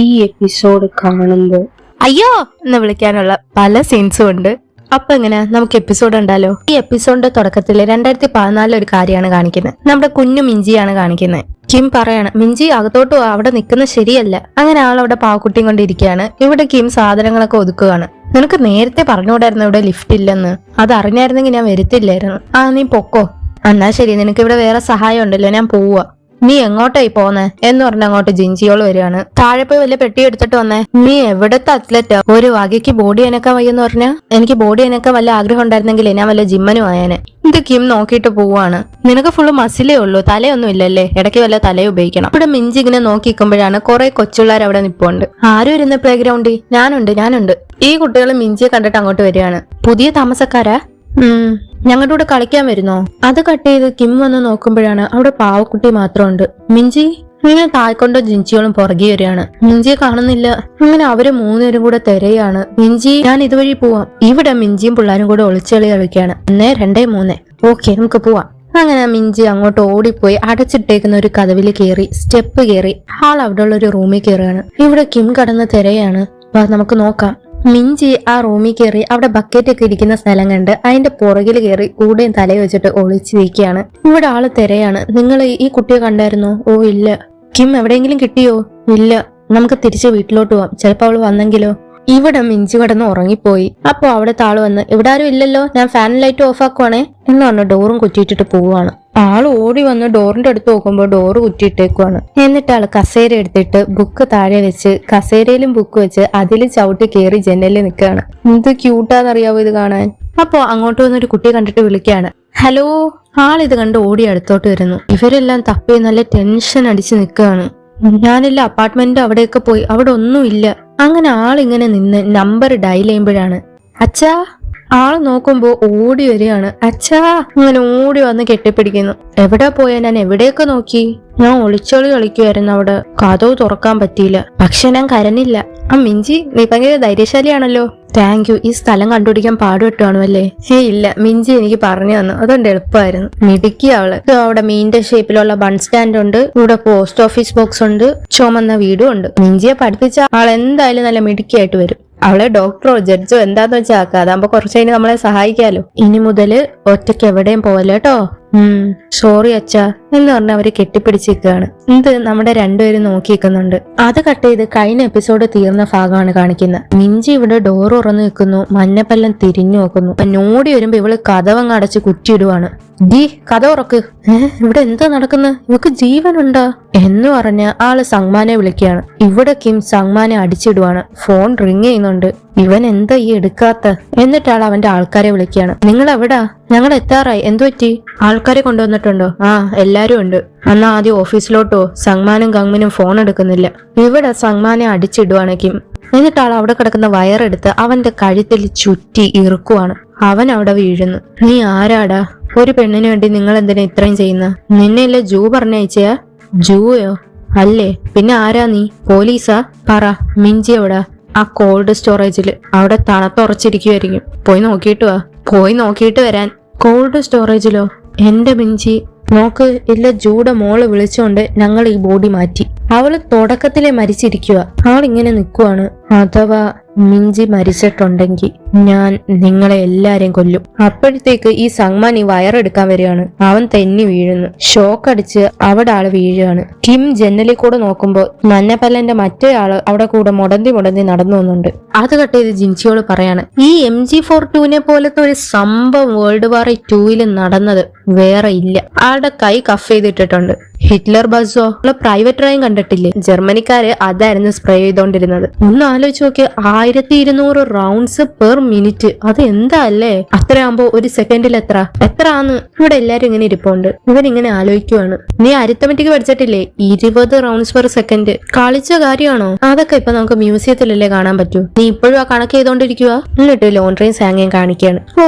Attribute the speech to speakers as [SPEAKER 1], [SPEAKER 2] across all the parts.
[SPEAKER 1] ഈ എപ്പിസോഡ് കാണുമ്പോൾ
[SPEAKER 2] അയ്യോ എന്ന് വിളിക്കാനുള്ള പല സീൻസും ഉണ്ട്. അപ്പൊ എങ്ങനെ നമുക്ക് എപ്പിസോഡ് ഉണ്ടല്ലോ. ഈ എപ്പിസോഡിന്റെ തുടക്കത്തില് 2014 ഒരു കാര്യമാണ് കാണിക്കുന്നത്. നമ്മുടെ കുഞ്ഞു മിഞ്ചിയാണ് കാണിക്കുന്നത്. കിം പറയാണ്, മിഞ്ചി അകത്തോട്ട് അവിടെ നിൽക്കുന്നത് ശരിയല്ല. അങ്ങനെ ആളവിടെ പാവക്കുട്ടിയും കൊണ്ടിരിക്കുകയാണ്. ഇവിടെ കിം സാധനങ്ങളൊക്കെ ഒതുക്കുകയാണ്. നിനക്ക് നേരത്തെ പറഞ്ഞുകൂടായിരുന്നു ഇവിടെ ലിഫ്റ്റ് ഇല്ലെന്ന്. അത് അറിഞ്ഞായിരുന്നെങ്കിൽ ഞാൻ വരുത്തില്ലായിരുന്നു. നീ പൊക്കോ. എന്നാ ശരി, നിനക്ക് ഇവിടെ വേറെ സഹായം ഉണ്ടല്ലോ, ഞാൻ പോവാ. നീ എങ്ങോട്ടായി പോന്നെ എന്ന് പറഞ്ഞ അങ്ങോട്ട് ജിൻജിയോള് വരികയാണ്. താഴെ പോയി വല്ല പെട്ടി എടുത്തിട്ട് വന്നേ. നീ എവിടത്തെ അത്ലറ്റാ? ഒരു വകയ്ക്ക് ബോഡി അനക്കാൻ വയ്യെന്ന് പറഞ്ഞാ? എനിക്ക് ബോഡി അനക്കാൻ വല്ല ആഗ്രഹം ഉണ്ടായിരുന്നെങ്കിൽ ഞാൻ വല്ല ജിമ്മനും ആയാനെ. ഇത് കിം നോക്കിയിട്ട് പോവാണ്. നിനക്ക് ഫുള്ള് മസിലേ ഉള്ളൂ, തലയൊന്നും ഇല്ലല്ലേ? ഇടയ്ക്ക് വല്ല തലയും ഉപയോഗിക്കണം. ഇവിടെ മിഞ്ചി ഇങ്ങനെ നോക്കിക്കുമ്പോഴാണ് കുറെ കൊച്ചുള്ളവർ അവിടെ നിപ്പുണ്ട്. ആരും ഇരുന്ന് പ്ലേ ഗ്രൗണ്ടിൽ? ഞാനുണ്ട്. ഈ കുട്ടികൾ മിഞ്ചിയെ കണ്ടിട്ട് അങ്ങോട്ട് വരികയാണ്. പുതിയ താമസക്കാരാ? ഞങ്ങളുടെ കൂടെ കളിക്കാൻ വരുന്നോ? അത് കട്ട് ചെയ്ത് കിം വന്ന് നോക്കുമ്പോഴാണ് അവിടെ പാവക്കുട്ടി മാത്രമുണ്ട്. മിഞ്ചി ഇങ്ങനെ തായ്ക്കൊണ്ടോ ജിൻജിയോളും പുറകെ വരികയാണ്. മിഞ്ചിയെ കാണുന്നില്ല. അങ്ങനെ അവര് മൂന്നുപേരും കൂടെ തിരയാണ്. മിഞ്ചി, ഞാൻ ഇതുവഴി പോവാം. ഇവിടെ മിഞ്ചിയും പിള്ളേരും കൂടെ ഒളിച്ചെളി കളിക്കുകയാണ്. 1, 2, 3. ഓക്കെ, നമുക്ക് പോവാം. അങ്ങനെ മിഞ്ചി അങ്ങോട്ട് ഓടിപ്പോയി അടച്ചിട്ടേക്കുന്ന ഒരു കതവില് കയറി സ്റ്റെപ്പ് കയറി ആൾ അവിടെ ഉള്ള ഒരു റൂമിൽ കയറുകയാണ്. ഇവിടെ കിം കടന്ന് തിരയാണ്. നമുക്ക് നോക്കാം. മിഞ്ചി ആ റൂമിൽ കയറി അവിടെ ബക്കറ്റ് ഒക്കെ ഇരിക്കുന്ന സ്ഥലം കണ്ട് അതിന്റെ പുറകിൽ കയറി കൂടെയും തലയിൽ വെച്ചിട്ട് ഒളിച്ചിരിക്കുകയാണ്. ഇവിടെ ആള് തിരയാണ്. നിങ്ങൾ ഈ കുട്ടിയെ കണ്ടായിരുന്നോ? ഓ ഇല്ല. കിം എവിടെയെങ്കിലും കിട്ടിയോ? ഇല്ല. നമുക്ക് തിരിച്ച് വീട്ടിലോട്ട് പോവാം, ചിലപ്പോ അവള് വന്നെങ്കിലോ. ഇവിടെ മിഞ്ചി കിടന്ന് ഉറങ്ങിപ്പോയി. അപ്പൊ അവിടെ താള് വന്ന്, ഇവിടെ ആരും ഇല്ലല്ലോ, ഞാൻ ഫാൻ ലൈറ്റ് ഓഫ് ആക്കുവാണേ എന്ന് പറഞ്ഞു ഡോറും കുറ്റിയിട്ടിട്ട് പോവാണ്. ആള് ഓടി വന്ന് ഡോറിന്റെ അടുത്ത് നോക്കുമ്പോൾ ഡോറ് കുറ്റിയിട്ടേക്കുവാണ്. എന്നിട്ട് ആള് കസേര എടുത്തിട്ട് ബുക്ക് താഴെ വെച്ച് കസേരയിലും ബുക്ക് വെച്ച് അതിൽ ചവിട്ടി കയറി ജനലിൽ നിൽക്കുകയാണ്. എന്ത് ക്യൂട്ടാന്നറിയാവോ ഇത് കാണാൻ. അപ്പൊ അങ്ങോട്ട് വന്നൊരു കുട്ടിയെ കണ്ടിട്ട് വിളിക്കുകയാണ്, ഹലോ. ആളിത് കണ്ട് ഓടി അടുത്തോട്ട് വരുന്നു. ഇവരെല്ലാം തപ്പി നല്ല ടെൻഷൻ അടിച്ച് നിൽക്കുകയാണ്. ഞാനില്ല അപ്പാർട്ട്മെന്റ് അവിടെയൊക്കെ പോയി, അവിടെ ഒന്നുമില്ല. അങ്ങനെ ആളിങ്ങനെ നിന്ന് നമ്പർ ഡയൽ ചെയ്യുമ്പോഴാണ് അച്ഛാ. ആള് നോക്കുമ്പോ ഓടി വരികയാണ്. അച്ഛാ അങ്ങനെ ഓടി വന്ന് കെട്ടിപ്പിടിക്കുന്നു. എവിടെ പോയാ? ഞാൻ എവിടെയൊക്കെ നോക്കി, ഞാൻ ഒളിച്ചൊളി കളിക്കുമായിരുന്നു അവിടെ. കതവ് തുറക്കാൻ പറ്റിയില്ല, പക്ഷെ ഞാൻ കരഞ്ഞില്ല. മിഞ്ചി, നീ ഭയങ്കര ധൈര്യശാലിയാണല്ലോ. Thank you. ഈ സ്ഥലം കണ്ടുപിടിക്കാൻ പാടുപെട്ടാണുമല്ലേ? ഇല്ല, മിഞ്ചി എനിക്ക് പറഞ്ഞു തന്നു, അതുകൊണ്ട് എളുപ്പമായിരുന്നു. മിടുക്കി അവള്. അവിടെ മീനിന്റെ ഷേപ്പിലുള്ള ബൺ സ്റ്റാൻഡ് ഉണ്ട്, ഇവിടെ പോസ്റ്റ് ഓഫീസ് ബോക്സ് ഉണ്ട്, ചുമന്ന വീടും ഉണ്ട്. മിഞ്ചിയെ പഠിപ്പിച്ച ആൾ എന്തായാലും നല്ല മിടുക്കിയായിട്ട് വരും. അവളെ ഡോക്ടറോ ജഡ്ജോ എന്താന്ന് വെച്ചാൽ ആക്കുക, അതാകുമ്പോ കുറച്ച് കഴിഞ്ഞ് നമ്മളെ സഹായിക്കാലോ. ഇനി മുതല് ഒറ്റയ്ക്ക് എവിടെയും പോവല്ലോ കേട്ടോ. സോറി അച്ഛാ എന്ന് പറഞ്ഞ അവര് കെട്ടിപ്പിടിച്ചിരിക്കുകയാണ്. ഇത് നമ്മുടെ രണ്ടുപേരും നോക്കി നിൽക്കുന്നുണ്ട്. അത് കട്ട് ചെയ്ത് കഴിഞ്ഞ എപ്പിസോഡ് തീർന്ന ഭാഗമാണ് കാണിക്കുന്നത്. മിഞ്ചി ഇവിടെ ഡോർ തുറന്നു നിൽക്കുന്നു, മഞ്ഞപ്പല്ലം തിരിഞ്ഞു നോക്കുന്നു. നോടി വരുമ്പോ ഇവള് കതവങ്ങ് അടച്ച് കുറ്റിയിടുവാണ്. കഥ ഉറക്ക്. ഇവിടെ എന്താ നടക്കുന്നത്? ഇവക്ക് ജീവനുണ്ടാ എന്ന് പറഞ്ഞ ആള് സങ്മാനെ വിളിക്കുകയാണ്. ഇവിടെ കിം സങ്മാനെ അടിച്ചിടുവാണ്. ഫോൺ റിങ് ചെയ്യുന്നുണ്ട്. ഇവൻ എന്താ ഈ എടുക്കാത്ത? എന്നിട്ടാൾ അവന്റെ ആൾക്കാരെ വിളിക്കുകയാണ്. നിങ്ങൾ എവിടാ? ഞങ്ങൾ എത്താറായി. എന്തു പറ്റി? ആൾക്കാരെ കൊണ്ടുവന്നിട്ടുണ്ടോ? എല്ലാരും ഉണ്ട്. എന്നാ ആദ്യം ഓഫീസിലോട്ടോ. സങ്മാനും ഗങ്മിനും ഫോൺ എടുക്കുന്നില്ല. ഇവിടെ സങ്മാനെ അടിച്ചിടുവാണ് കിം. എന്നിട്ടാൾ അവിടെ കിടക്കുന്ന വയറെടുത്ത് അവന്റെ കഴുത്തിൽ ചുറ്റി ഇറുക്കുവാണ്. അവൻ അവിടെ വീഴുന്നു. നീ ആരാടാ? ഒരു പെണ്ണിന് വേണ്ടി നിങ്ങൾ എന്തിനാ ഇത്രയും ചെയ്യുന്ന? നിന്നെയല്ലേ ജൂ പറഞ്ഞയച്ചയാ? ജൂയോ? അല്ലേ, പിന്നെ ആരാ നീ? പോലീസാ? പറ. മിഞ്ചി എവിടാ? ആ കോൾഡ് സ്റ്റോറേജില്. അവിടെ തണുത്തുറച്ചിരിക്കുമായിരിക്കും. പോയി നോക്കിയിട്ട് വാ. പോയി നോക്കിയിട്ട് വരാൻ. കോൾഡ് സ്റ്റോറേജിലോ? എന്റെ മിഞ്ചി നോക്ക്. ഇല്ല, ജൂടെ മോള് വിളിച്ചോണ്ട് ഞങ്ങൾ ഈ ബോഡി മാറ്റി. അവള് തുടക്കത്തിലെ മരിച്ചിരിക്കുക. ആളിങ്ങനെ നിൽക്കുവാണ്. അഥവാ മിഞ്ചി മരിച്ചിട്ടുണ്ടെങ്കിൽ ഞാൻ നിങ്ങളെ എല്ലാരെയും കൊല്ലും. അപ്പോഴത്തേക്ക് ഈ സങ്മാൻ ഈ വയറെടുക്കാൻ വരികയാണ്. അവൻ തെന്നി വീഴുന്നു. ഷോക്ക് അടിച്ച് അവിടെ ആള് വീഴുകയാണ്. കിം ജനലിൽ കൂടെ നോക്കുമ്പോ മഞ്ഞപ്പല്ലന്റെ മറ്റേ ആള് അവിടെ കൂടെ മുടന്തി നടന്നു വന്നുണ്ട്. അത് കട്ട് ചെയ്ത് ജിൻജിയോട് പറയാണ്, ഈ MG42 പോലത്തെ ഒരു സംഭവം വേൾഡ് വാർ 2 നടന്നത് വേറെ ഇല്ല. ആളുടെ കൈ കഫ് ചെയ്തിട്ടിട്ടുണ്ട്. ഹിറ്റ്ലർ ബസ്സോ? പ്രൈവറ്റ് ട്രെയിൻ കണ്ടിട്ടില്ലേ? ജർമ്മനിക്കാര് അതായിരുന്നു സ്പ്രേ ചെയ്തോണ്ടിരുന്നത്. ഒന്ന് ആലോചിച്ച് നോക്കി, 1200 റൗണ്ട്സ് പെർ മിനിറ്റ്. അത് എന്താ അല്ലേ? അത്രയാകുമ്പോ ഒരു സെക്കൻഡിൽ എത്ര ആന്ന്? ഇവിടെ എല്ലാരും ഇങ്ങനെ ഇരിപ്പുണ്ട്. ഇവരിങ്ങനെ ആലോചിക്കുവാണ്. നീ അരിത്തമെറ്റിക് പഠിച്ചിട്ടില്ലേ? 20 rounds per second. കളിച്ച കാര്യമാണോ? അതൊക്കെ ഇപ്പൊ നമുക്ക് മ്യൂസിയത്തിലല്ലേ കാണാൻ പറ്റൂ. നീ ഇപ്പോഴും ആ കണക്ക് ചെയ്തോണ്ടിരിക്കുക. എന്നിട്ട് ലോണ്ട്രിയും സാങ്ങയും കാണിക്കുകയാണ്.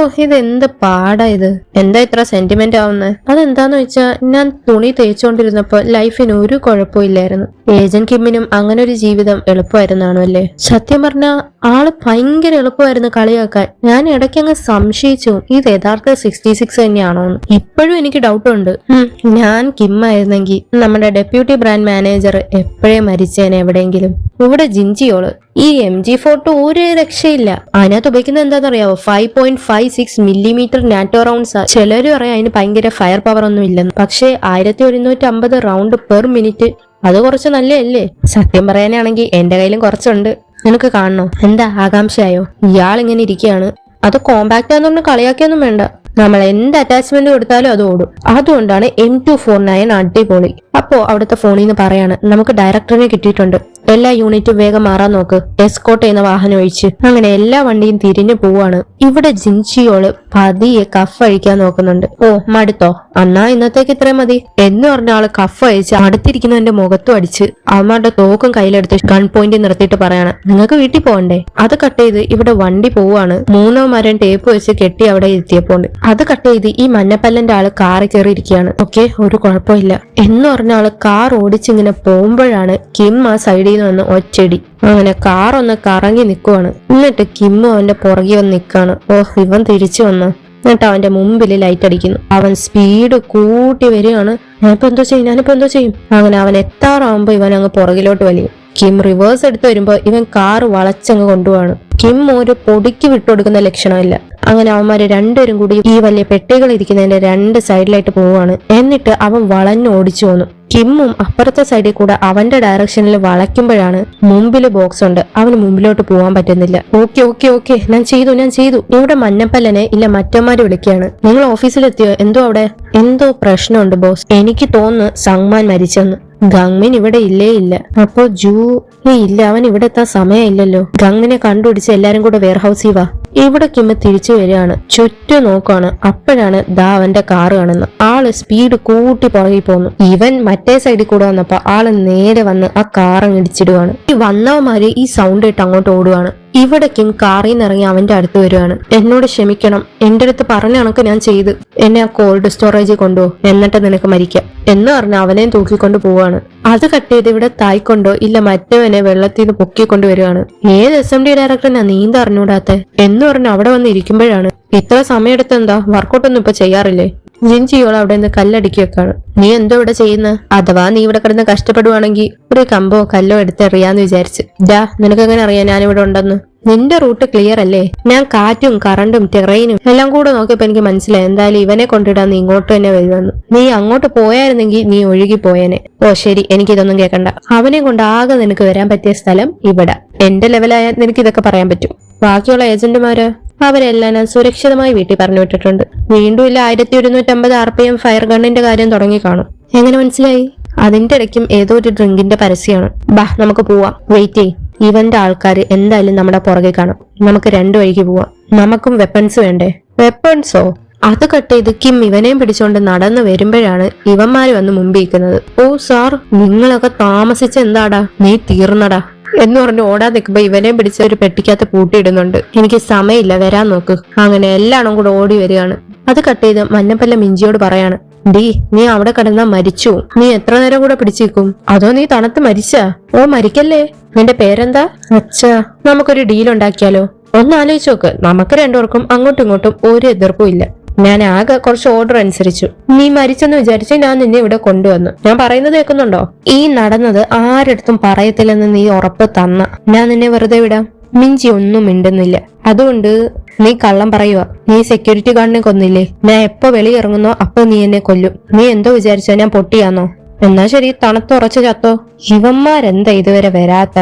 [SPEAKER 2] ഇത് എന്ത് പാടാ ഇത്? എന്താ ഇത്ര സെന്റിമെന്റ് ആവുന്നത്? അതെന്താന്ന് വെച്ചാ ഞാൻ തുണി തേച്ചോണ്ടിരുന്നപ്പോ ലൈഫിന് ഒരു കുഴപ്പമില്ലായിരുന്നു. എളുപ്പമായിരുന്നു. ഏജന്റ് കിമ്മിനും അങ്ങനെ ഒരു ജീവിതം എളുപ്പമായിരുന്നാണോ അല്ലേ? സത്യം പറഞ്ഞ ആള് ഭയങ്കര എളുപ്പമായിരുന്നു കളിയാക്കാൻ. ഞാൻ ഇടയ്ക്ക് അങ്ങ് സംശയിച്ചു ഇത് യഥാർത്ഥ 66 തന്നെയാണോന്ന്. ഇപ്പോഴും എനിക്ക് ഡൗട്ട് ഉണ്ട്. ഞാൻ കിമ്മായിരുന്നെങ്കിൽ നമ്മുടെ ഡെപ്യൂട്ടി ബ്രാൻഡ് മാനേജർ എപ്പോഴേ മരിച്ചേനെ എവിടെയെങ്കിലും. ഇവിടെ ജിഞ്ചിയോള് ഈ MG42 ഒരു രക്ഷയില്ല. അതിനകത്ത് ഉപയോഗിക്കുന്നത് എന്താണെന്നറിയാവോ? 5.56 മില്ലിമീറ്റർ നാറ്റോ റൗണ്ട്സ്. ചിലര് പറയാം അതിന് ഭയങ്കര ഫയർ പവർ ഒന്നും ഇല്ലെന്ന്. പക്ഷേ 1150 റൗണ്ട് പെർ മിനിറ്റ്, അത് കുറച്ച് നല്ലതല്ലേ? സത്യം പറയാനാണെങ്കിൽ എന്റെ കയ്യിലും കുറച്ചുണ്ട്. നിനക്ക് കാണണോ? എന്താ ആകാംക്ഷയായോ? ഇയാൾ ഇങ്ങനെ ഇരിക്കുകയാണ്. അത് കോമ്പാക്ട് ആണെന്ന് കളിയാക്കിയൊന്നും വേണ്ട. നമ്മൾ എന്ത് അറ്റാച്ച്മെന്റ് കൊടുത്താലും അത് ഓടും. അതുകൊണ്ടാണ് M249 അടിപൊളി. അപ്പോ അവിടുത്തെ ഫോണിൽ നിന്ന് പറയാണ്, നമുക്ക് ഡയറക്ടറിനെ കിട്ടിയിട്ടുണ്ട്, എല്ലാ യൂണിറ്റും വേഗം മാറാൻ നോക്ക്, എസ്കോട്ട് ചെയ്യുന്ന വാഹനം ഒഴിച്ച്. അങ്ങനെ എല്ലാ വണ്ടിയും തിരിഞ്ഞു പോവാണ്. ഇവിടെ ജിൻഷിയോള് പതിയെ കഫ് അഴിക്കാൻ നോക്കുന്നുണ്ട്. ഓ മടുത്തോ? അന്നാ ഇന്നത്തേക്ക് ഇത്രയും മതി എന്ന് പറഞ്ഞ ആള് കഫ് അഴിച്ച് അടുത്തിരിക്കുന്നവന്റെ മുഖത്തും അടിച്ച് അവന്മാരുടെ തോക്കും കയ്യിലെടുത്ത് ഗൺ പോയിന്റ് നിർത്തിയിട്ട് പറയാണ്, നിങ്ങൾക്ക് വീട്ടിൽ പോകണ്ടേ? അത് കട്ട് ചെയ്ത് ഇവിടെ വണ്ടി പോവാണ്. 3 മരം ടേപ്പ് വെച്ച് കെട്ടി അവിടെ ഇരുത്തിയപ്പോണ്ട് അത് കട്ട് ചെയ്ത് ഈ മഞ്ഞപ്പല്ലന്റെ ആള് കാറിൽ കയറി ഇരിക്കുകയാണ്. ഓക്കെ, ഒരു കുഴപ്പമില്ല എന്ന് പറഞ്ഞ ആള് കാർ ഓടിച്ചിങ്ങനെ പോകുമ്പോഴാണ് കിം ആ സൈഡിൽ നിന്ന് വന്ന് ഒറ്റടി. അങ്ങനെ കാർ ഒന്ന് കറങ്ങി നിൽക്കുവാണ്. എന്നിട്ട് കിമ്മു അവന്റെ പുറകെ വന്ന് നിൽക്കാണ്. ഓ ഇവൻ തിരിച്ചു വന്നു. എന്നിട്ട് അവന്റെ മുമ്പിൽ ലൈറ്റ് അടിക്കുന്നു. അവൻ സ്പീഡ് കൂട്ടി വരികയാണ്. ഞാനിപ്പോ എന്തോ ചെയ്യും? അങ്ങനെ അവൻ എത്താറാവുമ്പോ ഇവൻ അങ്ങ് പുറകിലോട്ട് വലിയും. കിം റിവേഴ്സ് എടുത്ത് വരുമ്പോ ഇവൻ കാർ വളച്ചങ്ങ് കൊണ്ടുപോവാണ്. കിം ഒരു പൊടിക്ക് വിട്ടുകൊടുക്കുന്ന ലക്ഷണമില്ല. അങ്ങനെ അവന്മാര് രണ്ടുപേരും കൂടി ഈ വലിയ പെട്ടികൾ ഇരിക്കുന്നതിന്റെ 2 സൈഡിലായിട്ട് പോവാണ്. എന്നിട്ട് അവൻ വളഞ്ഞ് ഓടിച്ചു പോന്നു. കിമ്മും അപ്പുറത്തെ സൈഡിൽ കൂടെ അവന്റെ ഡയറക്ഷനിൽ വളയ്ക്കുമ്പോഴാണ് മുമ്പില് ബോക്സ് ഉണ്ട്. അവന് മുമ്പിലോട്ട് പോകാൻ പറ്റുന്നില്ല. ഓക്കെ ഞാൻ ചെയ്തു. ഇവിടെ മഞ്ഞപ്പല്ലനെ ഇല്ല മറ്റന്മാര് വിളിക്കുകയാണ്. നിങ്ങൾ ഓഫീസിലെത്തിയോ? എന്തോ അവിടെ എന്തോ പ്രശ്നമുണ്ട് ബോസ്. എനിക്ക് തോന്നുന്നു സങ്മാൻ മരിച്ചെന്ന്. ഗങ്മിൻ ഇവിടെ ഇല്ല. അപ്പോ ഇല്ല, അവൻ ഇവിടെ എത്താൻ സമയമില്ലല്ലോ. ഗങ്മിനെ കണ്ടുപിടിച്ച് എല്ലാരും കൂടെ വെയർഹൌസിൽ വാ. ഇവിടെ കിമ്മ തിരിച്ചു വരികയാണ്. ചുറ്റും നോക്കാണ്. അപ്പോഴാണ് ദാ അവന്റെ കാറ് കാണുന്നത്. ആള് സ്പീഡ് കൂട്ടി പുറകെ പോന്നു. ഇവൻ മറ്റേ സൈഡിൽ കൂടെ വന്നപ്പോ ആള് നേരെ വന്ന് ആ കാറങ്ങ് ഇടിച്ചിടുവാണ്. ഈ വന്നവന്മാര് ഈ സൗണ്ട് ഇട്ട് അങ്ങോട്ട് ഓടുവാണ്. ഇവിടെ കിം കാറിൽ നിന്ന് ഇറങ്ങി അവന്റെ അടുത്ത് വരുവാണ്. എന്നോട് ക്ഷമിക്കണം, എന്റെ അടുത്ത് പറഞ്ഞ കണക്ക് ഞാൻ ചെയ്ത്. എന്നെ ആ കോൾഡ് സ്റ്റോറേജിൽ കൊണ്ടുപോ, എന്നിട്ട് നിനക്ക് മരിക്കാം എന്ന് പറഞ്ഞ് അവനെയും തൂക്കിക്കൊണ്ട് പോവാണ്. അത് കട്ട് ചെയ്ത് ഇവിടെ തായ്ക്കൊണ്ടോ ഇല്ല മറ്റവനെ വെള്ളത്തിൽ നിന്ന് പൊക്കിക്കൊണ്ട് വരുവാണ്. ഏത് SMD ഡയറക്ടറിനാ നീന്ത അറിഞ്ഞൂടാത്ത എന്ന് പറഞ്ഞ് അവിടെ വന്ന് ഇരിക്കുമ്പോഴാണ് ഇത്ര സമയം എടുത്തെന്താ വർക്കൗട്ടൊന്നും ഇപ്പൊ ചെയ്യാറില്ലേ? ജിൻജിയോള് അവിടെ നിന്ന് കല്ലടിക്കി വെക്കാണ്. നീ എന്തോ ഇവിടെ ചെയ്യുന്ന? അഥവാ നീ ഇവിടെ കിടന്ന് കഷ്ടപ്പെടുവാണെങ്കിൽ ഒരു കമ്പോ കല്ലോ എടുത്തെറിയാന്ന് വിചാരിച്ച്. നിനക്ക് എങ്ങനെ അറിയാം ഞാനിവിടെ ഉണ്ടെന്ന്? നിന്റെ റൂട്ട് ക്ലിയർ അല്ലേ? ഞാൻ കാറ്റും കറണ്ടും ടെറൈനും എല്ലാം കൂടെ നോക്കിയപ്പോ എനിക്ക് മനസ്സിലായി എന്തായാലും ഇവനെ കൊണ്ടിടാൻ നീ ഇങ്ങോട്ട് തന്നെ വരുമെന്ന്. നീ അങ്ങോട്ട് പോയായിരുന്നെങ്കിൽ നീ ഒഴുകി പോയേനെ. ഓ ശരി, എനിക്കിതൊന്നും കേൾക്കണ്ട. അവനെ കൊണ്ട് ആകെ നിനക്ക് വരാൻ പറ്റിയ സ്ഥലം ഇവിടെ. എന്റെ ലെവലായ നിനക്ക് ഇതൊക്കെ പറയാൻ പറ്റും. ബാക്കിയുള്ള ഏജന്റുമാര് അവരെല്ലാം ഞാൻ സുരക്ഷിതമായി വീട്ടിൽ പറഞ്ഞു വിട്ടിട്ടുണ്ട്. വീണ്ടും ഇല്ല 1150 RPM ഫയർ ഗണ്ണിന്റെ കാര്യം തുടങ്ങി കാണും. എങ്ങനെ മനസ്സിലായി? അതിന്റെ ഇടയ്ക്കും ഏതോ ഒരു ഡ്രിങ്കിന്റെ പരസ്യമാണ്. നമുക്ക് പോവാം, വെയിറ്റ് ചെയ്. ഇവന്റെ ആൾക്കാർ എന്തായാലും നമ്മുടെ പുറകെ കാണും. നമുക്ക് 2 വഴിക്ക് പോവാം. നമുക്കും വെപ്പൺസ് വേണ്ടേ? വെപ്പൺസോ? അത് കട്ട് ചെയ്ത് കിം ഇവനെയും പിടിച്ചോണ്ട് നടന്നു വരുമ്പോഴാണ് ഇവന്മാര് വന്ന് മുമ്പിക്കുന്നത്. ഓ സാർ, നിങ്ങളൊക്കെ താമസിച്ച എന്താടാ? നീ തീർന്നടാ എന്ന് പറഞ്ഞ് ഓടാൻ നിൽക്കുമ്പോ ഇവനെയും പിടിച്ച ഒരു പെട്ടിക്കകത്ത് പൂട്ടിയിടുന്നുണ്ട്. എനിക്ക് സമയമില്ല, വരാൻ നോക്ക്. അങ്ങനെ എല്ലാണും കൂടെ ഓടി വരികയാണ്. അത് കട്ട് ചെയ്ത് മഞ്ഞപ്പല്ല മിഞ്ചിയോട് പറയാണ്, നീ അവിടെ കിടന്നാ മരിച്ചു. നീ എത്ര നേരം കൂടെ പിടിച്ചിരിക്കും? അതോ നീ തണുത്ത് മരിച്ചാ? ഓ മരിക്കല്ലേ. നിന്റെ പേരെന്താ? അച്ഛാ, നമുക്കൊരു ഡീൽ ഉണ്ടാക്കിയാലോ? ഒന്ന് ആലോചിച്ച് നോക്ക്. നമുക്ക് 2 പേർക്കും അങ്ങോട്ടും ഇങ്ങോട്ടും ഒരു എതിർപ്പും ഇല്ല. ഞാൻ ആകെ കുറച്ച് ഓർഡർ അനുസരിച്ചു. നീ മരിച്ചെന്ന് വിചാരിച്ച് ഞാൻ നിന്നെ ഇവിടെ കൊണ്ടുവന്നു. ഞാൻ പറയുന്നത് കേൾക്കുന്നുണ്ടോ? ഈ നടന്നത് ആരടുത്തും പറയത്തില്ലെന്ന് നീ ഉറപ്പ് തന്ന ഞാൻ നിന്നെ വെറുതെ വിടാം. മിഞ്ചി ഒന്നും മിണ്ടുന്നില്ല. അതുകൊണ്ട് നീ കള്ളം പറയുക. നീ സെക്യൂരിറ്റി ഗാർഡിനെ കൊന്നില്ലേ? ഞാൻ എപ്പോ വെളിയിറങ്ങുന്നോ അപ്പൊ നീ എന്നെ കൊല്ലും. നീ എന്തോ വിചാരിച്ചോ ഞാൻ പൊട്ടിയാന്നോ? എന്നാ ശരി, തണുത്തുറച്ച് ചത്തോ. ഇവന്മാരെന്താ ഇതുവരെ വരാത്ത?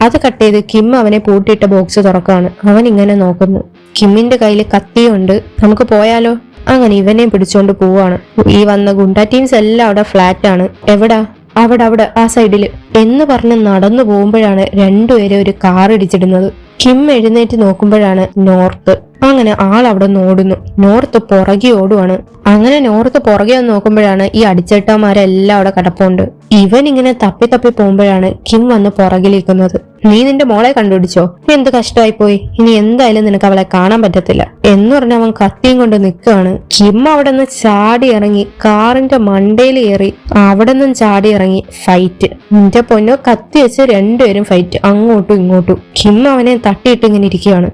[SPEAKER 2] അത് കട്ട് ചെയ്ത് കിം അവനെ പൂട്ടിയിട്ട ബോക്സ് തുറക്കാണ്. അവൻ ഇങ്ങനെ നോക്കുന്നു. കിമ്മിന്റെ കയ്യിൽ കത്തിയുണ്ട്. നമുക്ക് പോയാലോ? അങ്ങനെ ഇവനെയും പിടിച്ചോണ്ട് പോവാണ്. ഈ വന്ന ഗുണ്ട ടീംസ് എല്ലാം അവിടെ ഫ്ലാറ്റ് ആണ്. എവിടാ? അവിടെ ആ സൈഡില് എന്ന് പറഞ്ഞ് നടന്നു പോകുമ്പോഴാണ് 2 പേരെ ഒരു കാർ ഇടിച്ചിടുന്നത്. കിം എഴുന്നേറ്റ് നോക്കുമ്പോഴാണ് നോർത്ത്. അങ്ങനെ ആൾ അവിടെ ഓടുന്നു. നോർത്ത് പുറകെ ഓടുവാണ്. അങ്ങനെ നോർത്ത് പുറകെ വന്ന് നോക്കുമ്പോഴാണ് ഈ അടിച്ചേട്ടന്മാരെല്ലാം അവിടെ കിടപ്പുണ്ട്. ഇവൻ ഇങ്ങനെ തപ്പി തപ്പി പോകുമ്പോഴാണ് കിം വന്ന് പുറകിലിരിക്കുന്നത്. നീ നിന്റെ മോളെ കണ്ടുപിടിച്ചോ? എന്ത് കഷ്ടമായി പോയി. ഇനി എന്തായാലും നിനക്ക് അവളെ കാണാൻ പറ്റത്തില്ല എന്ന് പറഞ്ഞ അവൻ കത്തിയും കൊണ്ട് നിൽക്കുകയാണ്. കിം അവിടെ നിന്ന് ചാടി ഇറങ്ങി കാറിന്റെ മണ്ടയിൽ കയറി അവിടെ നിന്നും ചാടി ഇറങ്ങി ഫൈറ്റ്. നിന്റെ പൊന്നോ, കത്തി വെച്ച് രണ്ടുപേരും ഫൈറ്റ്, അങ്ങോട്ടും ഇങ്ങോട്ടും. കിം അവനെ തട്ടിയിട്ട് ഇങ്ങനെ ഇരിക്കുകയാണ്.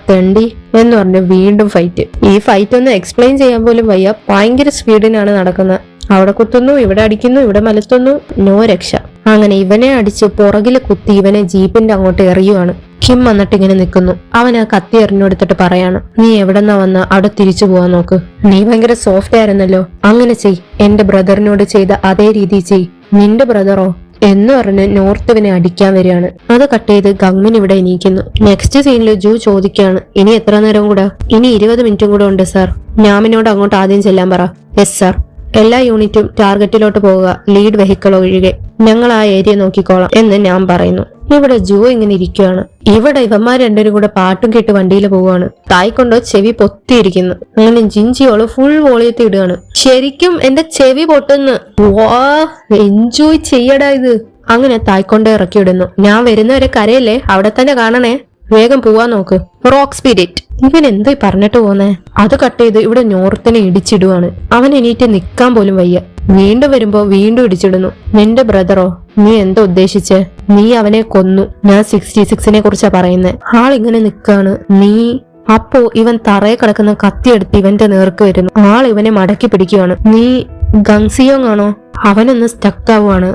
[SPEAKER 2] തെണ്ടി എന്ന് പറഞ്ഞ് വീണ്ടും ഫൈറ്റ്. ഈ ഫൈറ്റ് ഒന്ന് എക്സ്പ്ലെയിൻ ചെയ്യാൻ പോലും വയ്യ. ഭയങ്കര സ്പീഡിനാണ് നടക്കുന്നത്. അവിടെ കുത്തുന്നു, ഇവിടെ അടിക്കുന്നു, ഇവിടെ മലത്തുന്നു, നോ രക്ഷ. അങ്ങനെ ഇവനെ അടിച്ച് പുറകില് കുത്തി ഇവനെ ജീപ്പിന്റെ അങ്ങോട്ട് എറിയുവാണ്. കിം വന്നിട്ട് ഇങ്ങനെ നിൽക്കുന്നു. അവൻ ആ കത്തി എറിഞ്ഞെടുത്തിട്ട് പറയാണ്, നീ എവിടെന്നാ വന്ന അവിടെ തിരിച്ചു പോവാൻ നോക്ക്. നീ ഭയങ്കര സോഫ്റ്റ് ആയിരുന്നല്ലോ, അങ്ങനെ ചെയ്. എന്റെ ബ്രദറിനോട് ചെയ്ത അതേ രീതി ചെയ്. നിന്റെ ബ്രദറോ എന്ന് പറഞ്ഞ് നോർത്തുവിനെ അടിക്കാൻ വരികയാണ്. അത് കട്ട് ചെയ്ത് ഗങ്മിൻ ഇവിടെ എണീക്കുന്നു. നെക്സ്റ്റ് സീനിൽ ജൂ ചോദിക്കുകയാണ്, ഇനി എത്ര നേരം കൂടെ? ഇനി 20 മിനിറ്റും കൂടെ ഉണ്ട് സാർ. ഞാമിനോട് അങ്ങോട്ട് ആദ്യം ചെല്ലാൻ പറ. Yes sir. എല്ലാ യൂണിറ്റും ടാർഗറ്റിലോട്ട് പോവുക, ലീഡ് വെഹിക്കിൾ ഒഴികെ. ഞങ്ങൾ ആ ഏരിയ നോക്കിക്കോളാം എന്ന് ഞാൻ പറയുന്നു. ഇവിടെ ജോ ഇങ്ങനെ ഇരിക്കുകയാണ്. ഇവിടെ ഇവന്മാർ രണ്ടുപേരും കൂടെ പാട്ടും കേട്ട് വണ്ടിയിൽ പോവുകയാണ്. തായ്ക്കൊണ്ടോ ചെവി പൊത്തിയിരിക്കുന്നു. അങ്ങനെ ജിഞ്ചിയോള് ഫുൾ വോളിയത്തിൽ ഇടുകയാണ്. ശരിക്കും എന്റെ ചെവി പൊട്ടുന്നു. വാ, എൻജോയ് ചെയ്യടാ ഇത്. അങ്ങനെ തായ്ക്കൊണ്ട ഇറക്കി ഇടുന്നു. ഞാൻ വരുന്നവരെ കരയല്ലേ, അവിടെ തന്നെ കാണണേ, വേഗം പോവാൻ നോക്ക്. Rock spirit. ഇവൻ എന്താ പറഞ്ഞിട്ട് പോന്നേ? അത് കട്ട് ചെയ്ത് ഇവിടെ നോർത്തിനെ ഇടിച്ചിടുവാണ്. അവൻ എണീറ്റ് നിക്കാൻ പോലും വയ്യ. വീണ്ടും വരുമ്പോ വീണ്ടും ഇടിച്ചിടുന്നു. നിന്റെ ബ്രദറോ? നീ എന്താ ഉദ്ദേശിച്ചേ? നീ അവനെ കൊന്നു. ഞാൻ 66നെ കുറിച്ചാ പറയുന്നേ. ആളിങ്ങനെ നിക്കാണ്. നീ അപ്പോ ഇവൻ തറയെ കിടക്കുന്ന കത്തിയെടുത്ത് ഇവന്റെ നേർക്ക് വരുന്നു. ആൾ ഇവനെ മടക്കി പിടിക്കുകയാണ്. നീ ഗങ്സിയോങ് ആണോ? അവനൊന്ന് സ്റ്റക്ക് ആവുകയാണ്.